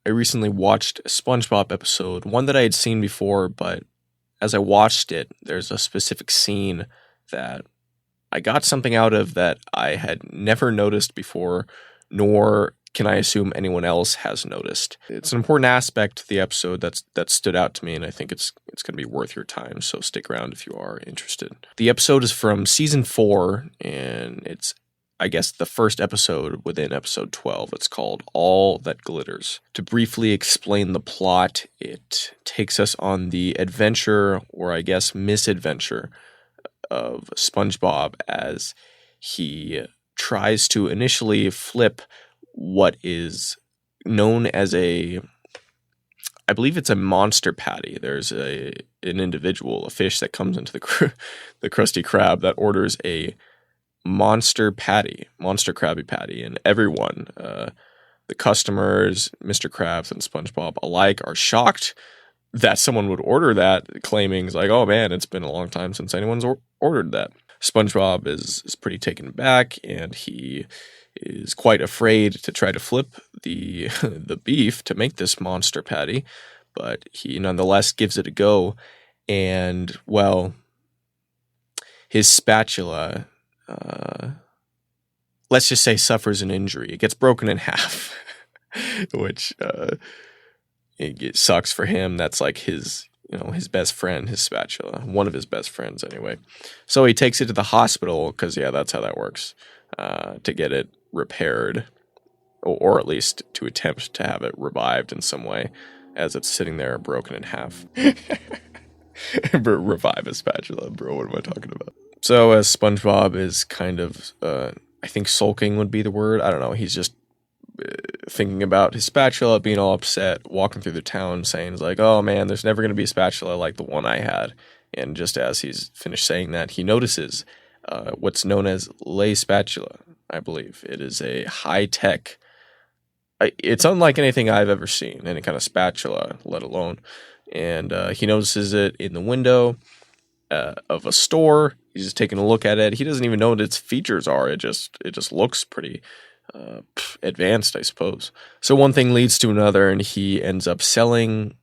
I recently watched a SpongeBob episode, one that I had seen before, but as I watched it, there's a specific scene that I got something out of that I had never noticed before, nor can I assume anyone else has noticed. It's an important aspect to the episode that stood out to me, and I think it's going to be worth your time, so stick around if you are interested. The episode is from season 4, and it's, I guess, the first episode within episode 12. It's called All That Glitters. To briefly explain the plot, it takes us on the adventure, or I guess misadventure, of SpongeBob as he tries to initially flip what is known as I believe it's a monster patty. There's an individual, a fish that comes into the Krusty Krab that orders a monster Krabby Patty, and everyone, the customers, Mr. Krabs and SpongeBob alike, are shocked that someone would order that, claiming like, oh man, it's been a long time since anyone's ordered that. SpongeBob is pretty taken aback, and he is quite afraid to try to flip the the beef to make this monster patty, but he nonetheless gives it a go, and well, his spatula, let's just say, suffers an injury. It gets broken in half, which it sucks for him. That's like his best friend, his spatula, one of his best friends anyway. So he takes it to the hospital because, yeah, that's how that works, to get it repaired, or at least to attempt to have it revived in some way as it's sitting there broken in half. Revive a spatula, bro. What am I talking about? So as SpongeBob is kind of, I think sulking would be the word. I don't know. He's just thinking about his spatula, being all upset, walking through the town saying like, oh man, there's never going to be a spatula like the one I had. And just as he's finished saying that, he notices what's known as lay spatula, I believe. It is a high-tech, it's unlike anything I've ever seen, any kind of spatula, let alone. And he notices it in the window of a store. He's just taking a look at it. He doesn't even know what its features are. It just looks pretty advanced, I suppose. So one thing leads to another, and he ends up selling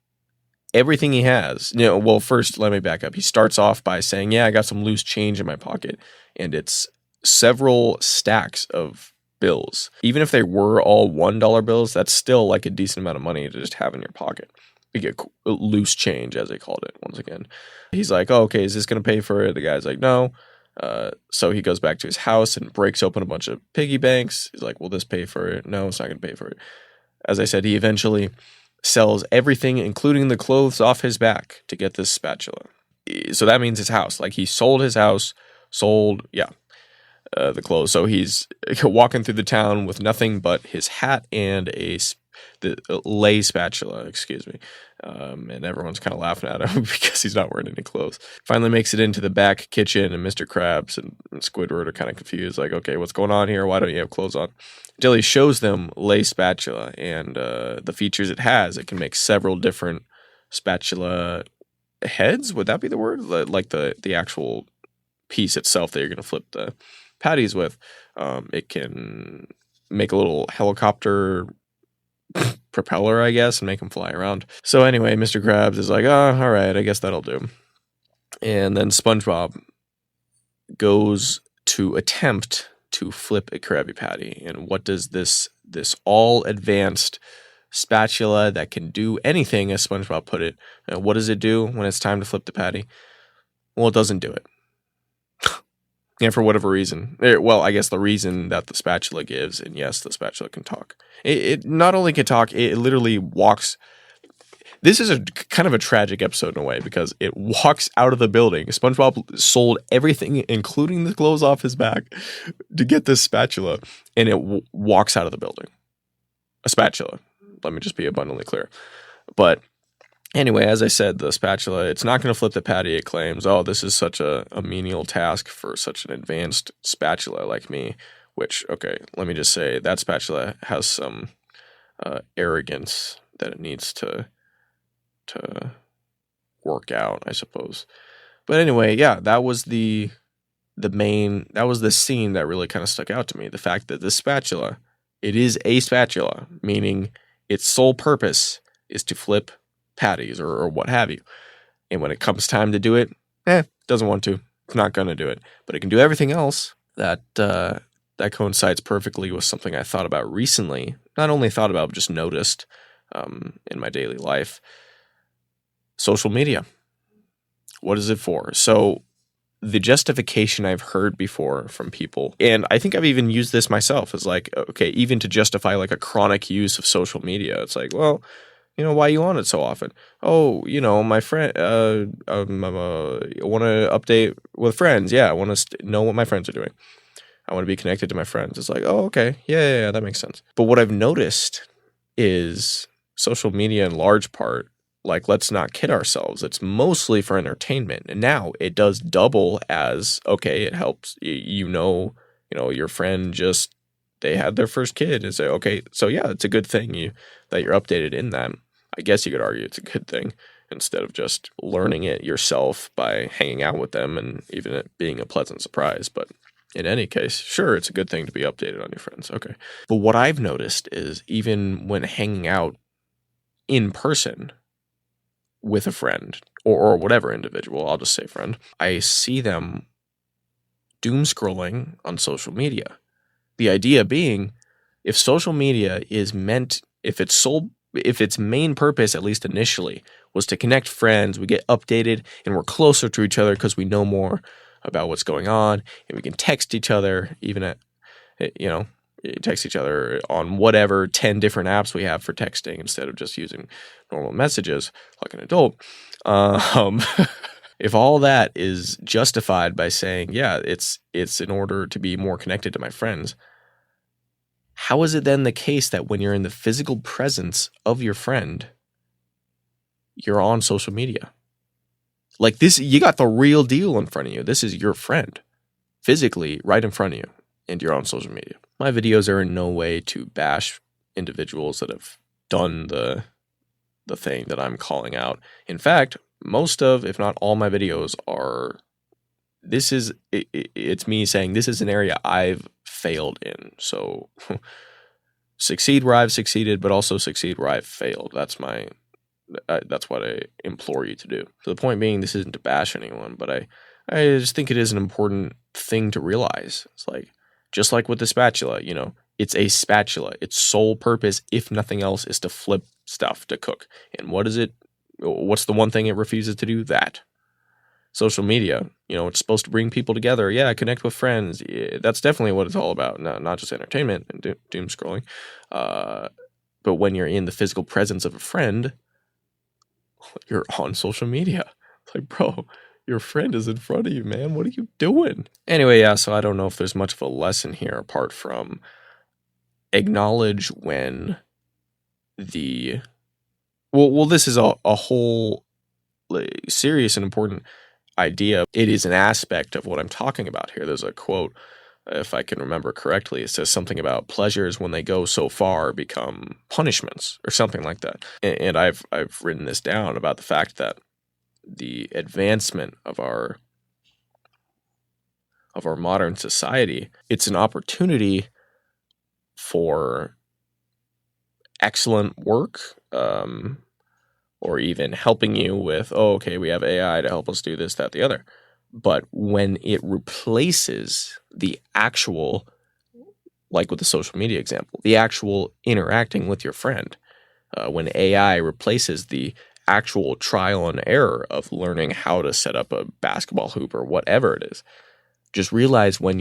everything he has. Well, first, let me back up. He starts off by saying, yeah, I got some loose change in my pocket, and it's several stacks of bills. Even if they were all $1 bills, that's still like a decent amount of money to just have in your pocket. You get loose change, as they called it, once again. He's like, oh, okay, is this going to pay for it? The guy's like, no. So he goes back to his house and breaks open a bunch of piggy banks. He's like, will this pay for it? No, it's not going to pay for it. As I said, he eventually sells everything, including the clothes off his back, to get this spatula. So that means his house. Like, he sold his house, the clothes. So he's walking through the town with nothing but his hat and the lay spatula, and everyone's kind of laughing at him because he's not wearing any clothes. Finally makes it into the back kitchen, and Mr. Krabs and Squidward are kind of confused, like, okay, what's going on here? Why don't you have clothes on? Until he shows them lay spatula and the features it has. It can make several different spatula heads. Would that be the word? Like the actual piece itself that you're going to flip the patties with. It can make a little helicopter propeller, I guess, and make them fly around. So anyway, Mr. Krabs is like, oh, all right, I guess that'll do. And then SpongeBob goes to attempt to flip a Krabby Patty. And what does this all advanced spatula that can do anything, as SpongeBob put it, what does it do when it's time to flip the patty? Well, it doesn't do it. And for whatever reason, I guess the reason that the spatula gives, and yes, the spatula can talk. It not only can talk, it literally walks. This is a kind of a tragic episode in a way because it walks out of the building. SpongeBob sold everything, including the clothes off his back, to get this spatula, and it walks out of the building. A spatula. Let me just be abundantly clear. But anyway, as I said, the spatula, it's not going to flip the patty. It claims, oh, this is such a menial task for such an advanced spatula like me, which, okay, let me just say, that spatula has some arrogance that it needs to work out, I suppose. But anyway, yeah, that was the scene that really kind of stuck out to me. The fact that this spatula, it is a spatula, meaning its sole purpose is to flip patties or what have you. And when it comes time to do it, doesn't want to. It's not going to do it. But it can do everything else. That coincides perfectly with something I thought about recently. Not only thought about, but just noticed in my daily life. Social media. What is it for? So the justification I've heard before from people, and I think I've even used this myself, is like, okay, even to justify like a chronic use of social media. It's like, well, why are you on it so often? Oh, my friend, I want to update with friends. Yeah, I want to know what my friends are doing. I want to be connected to my friends. It's like, oh, okay. Yeah, that makes sense. But what I've noticed is social media in large part, like, let's not kid ourselves. It's mostly for entertainment. And now it does double as, okay, it helps, your friend just, they had their first kid. And say, okay, so yeah, it's a good thing that you're updated in that. I guess you could argue it's a good thing instead of just learning it yourself by hanging out with them and even it being a pleasant surprise. But in any case, sure, it's a good thing to be updated on your friends. Okay. But what I've noticed is even when hanging out in person with a friend or whatever individual, I'll just say friend, I see them doom scrolling on social media. The idea being, if social media is meant, if its main purpose, at least initially, was to connect friends, we get updated and we're closer to each other because we know more about what's going on, and we can text each other, even text each other on whatever 10 different apps we have for texting instead of just using normal messages like an adult. If all that is justified by saying, yeah, it's in order to be more connected to my friends, how is it then the case that when you're in the physical presence of your friend, you're on social media? Like this, you got the real deal in front of you. This is your friend, physically right in front of you, and you're on social media. My videos are in no way to bash individuals that have done the thing that I'm calling out. In fact, most of, if not all my videos are, it's me saying this is an area I've failed in. So succeed where I've succeeded, but also succeed where I've failed. That's what I implore you to do. So the point being, this isn't to bash anyone, but I just think it is an important thing to realize. It's like, just like with the spatula, it's a spatula. Its sole purpose, if nothing else, is to flip stuff to cook. And what is it? What's the one thing it refuses to do? That. Social media, it's supposed to bring people together. Yeah, connect with friends. Yeah, that's definitely what it's all about. Not just entertainment and doom scrolling. But when you're in the physical presence of a friend, you're on social media. It's like, bro, your friend is in front of you, man. What are you doing? Anyway, yeah, so I don't know if there's much of a lesson here apart from acknowledge when well, this is a whole serious and important idea. It is an aspect of what I'm talking about here. There's a quote, if I can remember correctly, it says something about pleasures when they go so far become punishments or something like that. And I've written this down about the fact that the advancement of our modern society, it's an opportunity for excellent work, or even helping you with, okay, we have AI to help us do this, that, the other. But when it replaces the actual, like with the social media example, the actual interacting with your friend, when AI replaces the actual trial and error of learning how to set up a basketball hoop or whatever it is, just realize when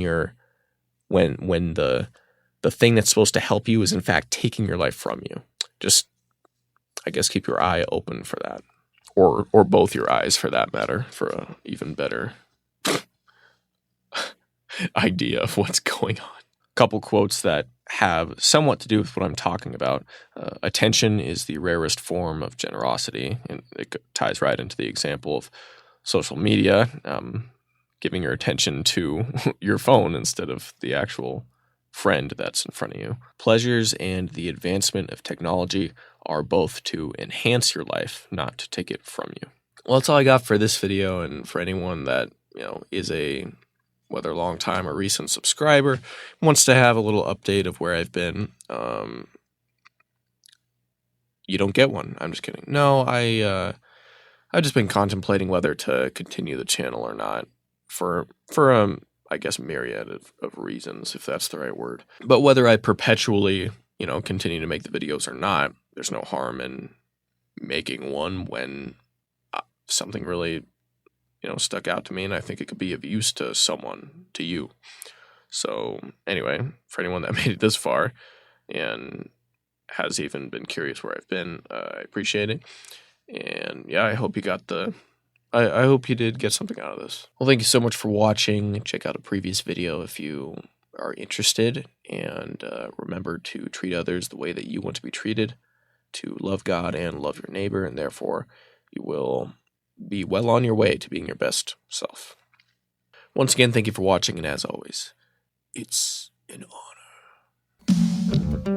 the thing that's supposed to help you is in fact taking your life from you. Just, I guess, keep your eye open for that, or both your eyes for that matter, for an even better idea of what's going on. A couple quotes that have somewhat to do with what I'm talking about. Attention is the rarest form of generosity, and it ties right into the example of social media, giving your attention to your phone instead of the actual friend that's in front of you. Pleasures and the advancement of technology are both to enhance your life, not to take it from you. Well, that's all I got for this video, and for anyone that, is a, whether long time or recent subscriber, wants to have a little update of where I've been. you don't get one. I'm just kidding. No, I've just been contemplating whether to continue the channel or not for I guess myriad of reasons, if that's the right word. But whether I perpetually, continue to make the videos or not, there's no harm in making one when something really, stuck out to me, and I think it could be of use to someone, to you. So anyway, for anyone that made it this far and has even been curious where I've been, I appreciate it. And yeah, I hope you got I hope you did get something out of this. Well, thank you so much for watching. Check out a previous video if you are interested. And remember to treat others the way that you want to be treated, to love God and love your neighbor, and therefore you will be well on your way to being your best self. Once again, thank you for watching, and as always, it's an honor.